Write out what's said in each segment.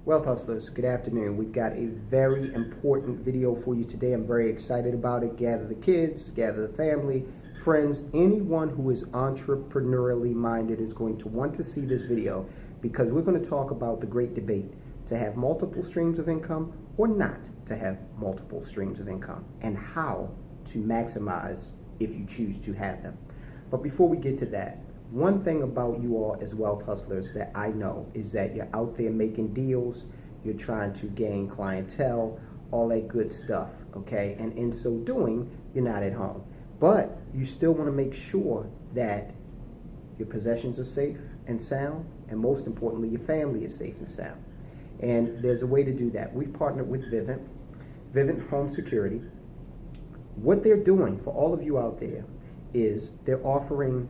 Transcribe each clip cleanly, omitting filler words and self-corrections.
Wealth Hustlers, good afternoon. We've got a very important video for you today. I'm very excited about it. Gather the kids, gather the family, friends. Anyone who is entrepreneurially minded is going to want to see this video because we're going to talk about the great debate to have multiple streams of income or not to have multiple streams of income and how to maximize if you choose to have them. But before we get to that, one thing about you all as wealth hustlers that I know is that you're out there making deals, you're trying to gain clientele, all that good stuff, okay? And in so doing, you're not at home. But you still want to make sure that your possessions are safe and sound, and most importantly, your family is safe and sound. And there's a way to do that. We've partnered with Vivint Home Security. What they're doing for all of you out there is they're offering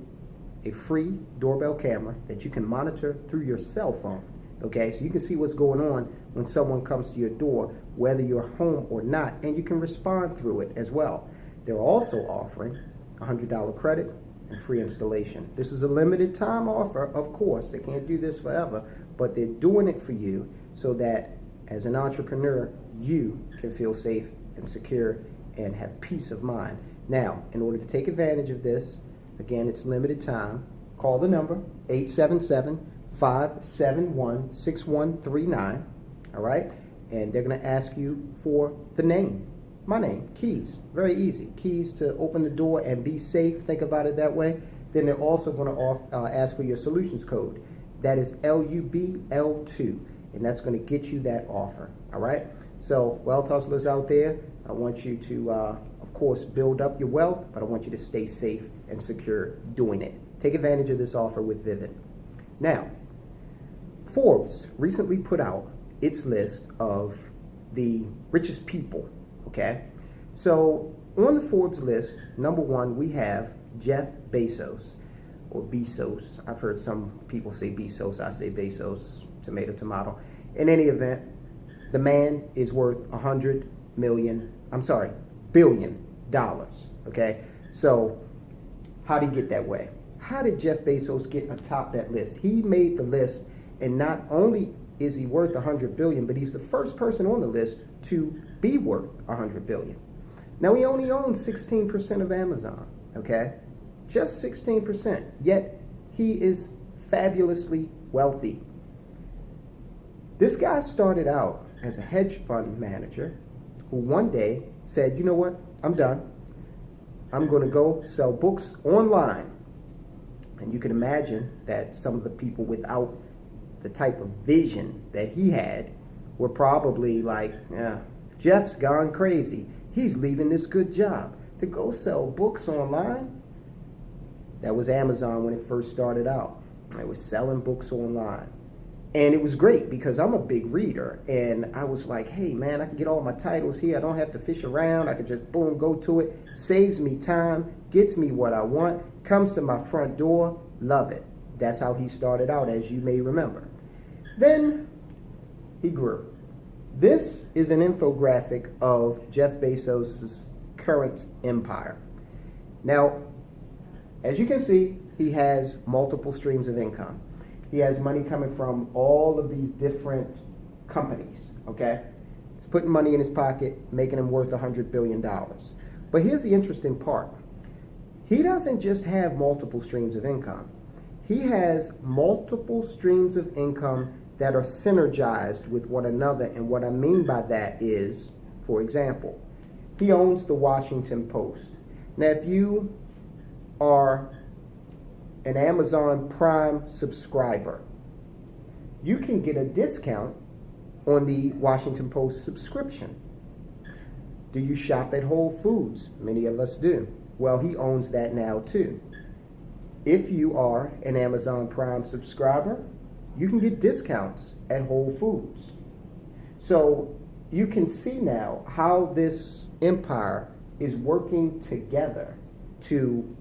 a free doorbell camera that you can monitor through your cell phone, okay? So you can see what's going on when someone comes to your door, whether you're home or not, and you can respond through it as well. They're also offering a $100 credit and free installation. This is a limited time offer, of course. They can't do this forever, but they're doing it for you so that as an entrepreneur, you can feel safe and secure and have peace of mind. Now, in order to take advantage of this, again, it's limited time. Call the number, 877-571-6139, all right? And they're going to ask you for the name, my name, keys. Very easy. Keys to open the door and be safe. Think about it that way. Then they're also going to ask for your solutions code. That is LUBL2, and that's going to get you that offer, all right? So, wealth hustlers out there, I want you to, of course, build up your wealth, but I want you to stay safe and secure doing it. Take advantage of this offer with Vivint. Now, Forbes recently put out its list of the richest people, okay? So, on the Forbes list, number one, we have Jeff Bezos, or Bezos. I've heard some people say Bezos, I say Bezos, tomato, tomato. In any event, the man is worth billion dollars, okay? So how did he get that way? How did Jeff Bezos get atop that list? He made the list, and not only is he worth 100 billion, but he's the first person on the list to be worth 100 billion. Now, he only owns 16% of Amazon, okay? Just 16%, yet he is fabulously wealthy. This guy started out as a hedge fund manager who one day said, you know what, I'm done. I'm going to go sell books online. And you can imagine that some of the people without the type of vision that he had were probably like, yeah, Jeff's gone crazy. He's leaving this good job to go sell books online. That was Amazon when it first started out. It was selling books online. And it was great because I'm a big reader, and I was like, hey man, I can get all my titles here. I don't have to fish around. I can just boom, go to it. Saves me time, gets me what I want, comes to my front door. Love it. That's how he started out, as you may remember. Then he grew. This is an infographic of Jeff Bezos' current empire. Now, as you can see, he has multiple streams of income. He has money coming from all of these different companies, okay? He's putting money in his pocket, making him worth $100 billion. But here's the interesting part. He doesn't just have multiple streams of income. He has multiple streams of income that are synergized with one another. And what I mean by that is, for example, he owns the Washington Post. Now, if you are an Amazon Prime subscriber, you can get a discount on the Washington Post subscription. Do you shop at Whole Foods? Many of us do. Well, he owns that now too. If you are an Amazon Prime subscriber, you can get discounts at Whole Foods. So you can see now how this empire is working together to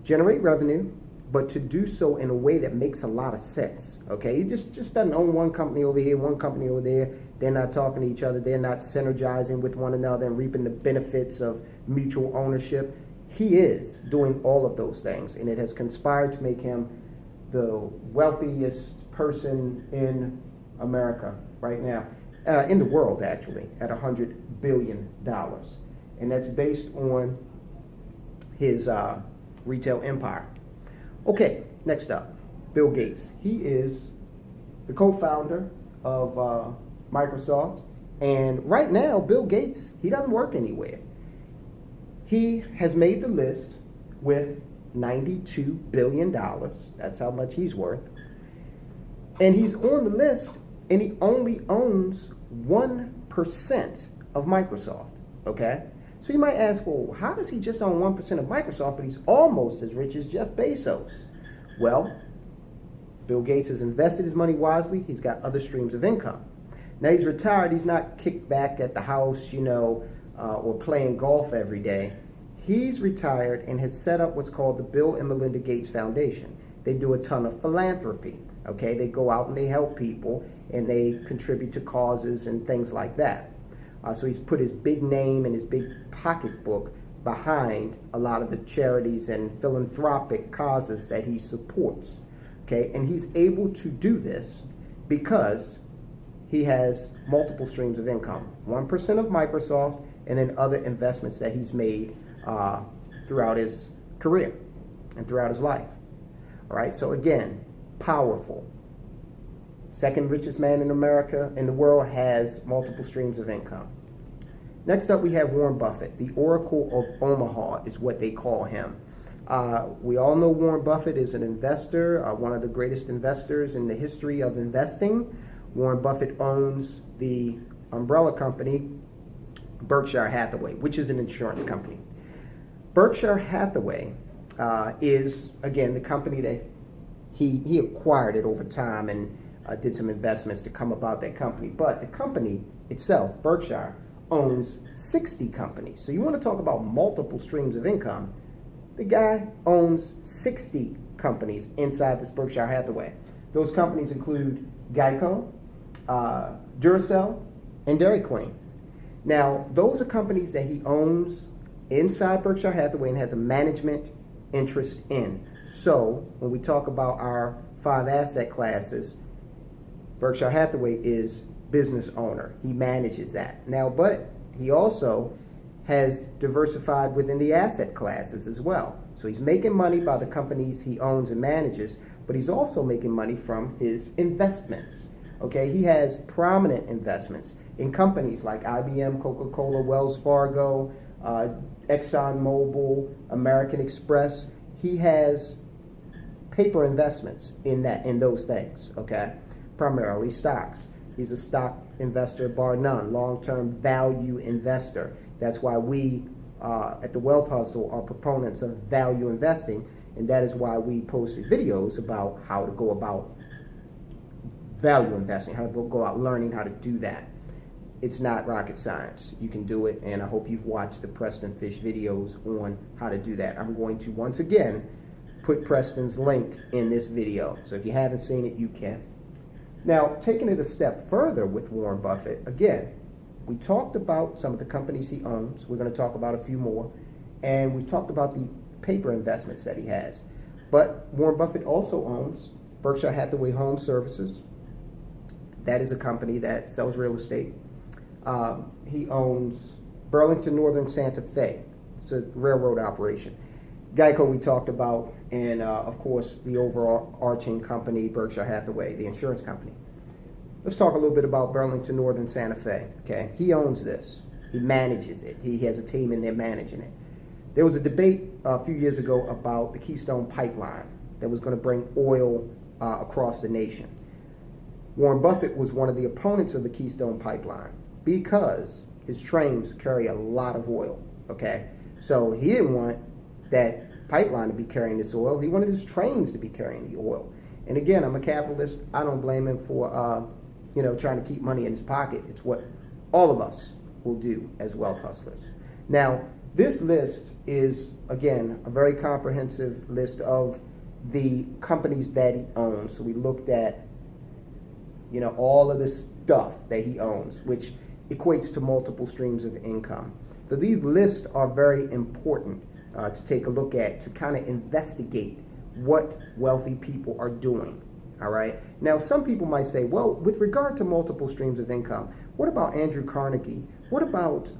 generate revenue, but to do so in a way that makes a lot of sense, okay? You just doesn't own one company over here, one company over there. They're not talking to each other. They're not synergizing with one another and reaping the benefits of mutual ownership. He is doing all of those things, and it has conspired to make him the wealthiest person in America right now, in the world actually, at $100 billion. And that's based on his retail empire. Okay, next up, Bill Gates. He is the co-founder of Microsoft. And right now, Bill Gates, he doesn't work anywhere. He has made the list with $92 billion. That's how much he's worth. And he's on the list, and he only owns 1% of Microsoft, okay? So you might ask, well, how does he just own 1% of Microsoft, but he's almost as rich as Jeff Bezos? Well, Bill Gates has invested his money wisely. He's got other streams of income. Now he's retired. He's not kicked back at the house, or playing golf every day. He's retired and has set up what's called the Bill and Melinda Gates Foundation. They do a ton of philanthropy, okay? They go out and they help people, and they contribute to causes and things like that. So he's put his big name and his big pocketbook behind a lot of the charities and philanthropic causes that he supports, okay? And he's able to do this because he has multiple streams of income. 1% of Microsoft, and then other investments that he's made throughout his career and throughout his life. All right, so again, powerful. Second richest man in America, in the world, has multiple streams of income. Next up, we have Warren Buffett. The Oracle of Omaha is what they call him. We all know Warren Buffett is an investor, one of the greatest investors in the history of investing. Warren Buffett owns the umbrella company Berkshire Hathaway, which is an insurance company. Berkshire Hathaway is, again, the company that he acquired it over time and did some investments to come about that company. But the company itself, Berkshire, owns 60 companies. So you want to talk about multiple streams of income. The guy owns 60 companies inside this Berkshire Hathaway. Those companies include Geico, Duracell, and Dairy Queen. Now, those are companies that he owns inside Berkshire Hathaway and has a management interest in. So when we talk about our 5 asset classes, Berkshire Hathaway is business owner. He manages that. Now, but he also has diversified within the asset classes as well. So he's making money by the companies he owns and manages, but he's also making money from his investments. Okay, he has prominent investments in companies like IBM, Coca-Cola, Wells Fargo, ExxonMobil, American Express. He has paper investments in those things, okay? Primarily stocks. He's a stock investor, bar none, long-term value investor. That's why we at the Wealth Hustle are proponents of value investing, and that is why we posted videos about how to go about value investing, how to go out learning how to do that. It's not rocket science. You can do it, and I hope you've watched the Preston Pysh videos on how to do that. I'm going to once again put Preston's link in this video, so if you haven't seen it, you can. Now, taking it a step further with Warren Buffett, again, we talked about some of the companies he owns. We're going to talk about a few more, and we talked about the paper investments that he has. But Warren Buffett also owns Berkshire Hathaway Home Services. That is a company that sells real estate. He owns Burlington Northern Santa Fe. It's a railroad operation. Geico we talked about, and of course the overarching company, Berkshire Hathaway, the insurance company. Let's talk a little bit about Burlington Northern Santa Fe. Okay, he owns this. He manages it. He has a team in there managing it. There was a debate a few years ago about the Keystone Pipeline that was going to bring oil across the nation. Warren Buffett was one of the opponents of the Keystone Pipeline because his trains carry a lot of oil, okay? So he didn't want that pipeline to be carrying this oil. He wanted his trains to be carrying the oil. And again, I'm a capitalist. I don't blame him for, trying to keep money in his pocket. It's what all of us will do as wealth hustlers. Now, this list is, again, a very comprehensive list of the companies that he owns. So we looked at, all of the stuff that he owns, which equates to multiple streams of income. So these lists are very important to take a look at, to kind of investigate what wealthy people are doing. all right? Now, some people might say, well, with regard to multiple streams of income, what about Andrew Carnegie? What about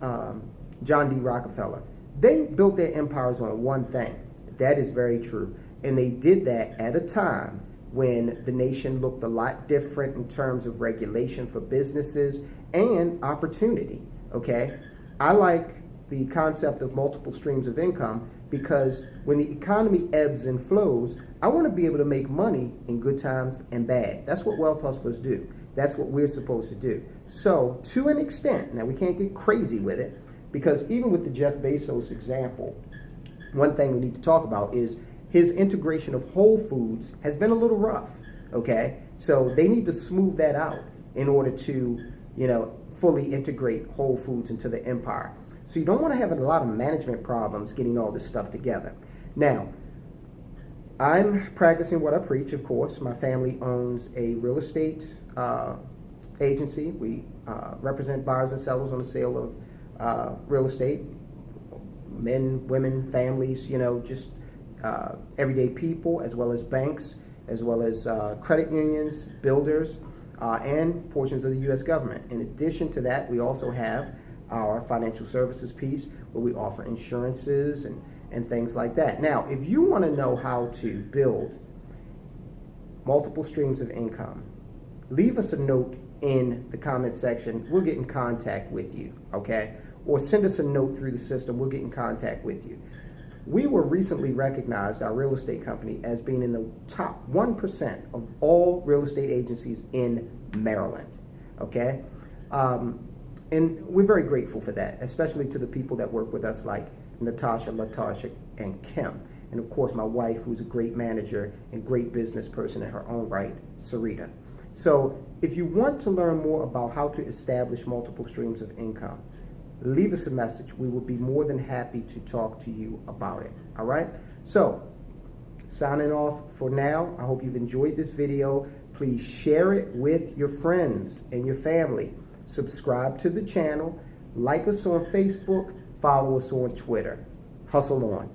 John D. Rockefeller? They built their empires on one thing. That is very true. And they did that at a time when the nation looked a lot different in terms of regulation for businesses and opportunity, okay? I like the concept of multiple streams of income because when the economy ebbs and flows, I want to be able to make money in good times and bad. That's what wealth hustlers do. That's what we're supposed to do. So to an extent, now we can't get crazy with it, because even with the Jeff Bezos example, one thing we need to talk about is his integration of Whole Foods has been a little rough, okay? So they need to smooth that out in order to, fully integrate Whole Foods into the empire. So you don't want to have a lot of management problems getting all this stuff together. Now, I'm practicing what I preach, of course. My family owns a real estate agency. We represent buyers and sellers on the sale of real estate. Men, women, families, just everyday people, as well as banks, as well as credit unions, builders, and portions of the U.S. government. In addition to that, we also have our financial services piece where we offer insurances and things like that. Now, if you want to know how to build multiple streams of income, leave us a note in the comment section. We'll get in contact with you, okay? Or send us a note through the system. We'll get in contact with you. We were recently recognized, our real estate company, as being in the top 1% of all real estate agencies in Maryland, okay? And we're very grateful for that, especially to the people that work with us like Natasha, Latasha, and Kim. And of course, my wife, who's a great manager and great business person in her own right, Sarita. So if you want to learn more about how to establish multiple streams of income, leave us a message. We will be more than happy to talk to you about it. All right? So, signing off for now. I hope you've enjoyed this video. Please share it with your friends and your family. Subscribe to the channel. Like us on Facebook. Follow us on Twitter. Hustle on.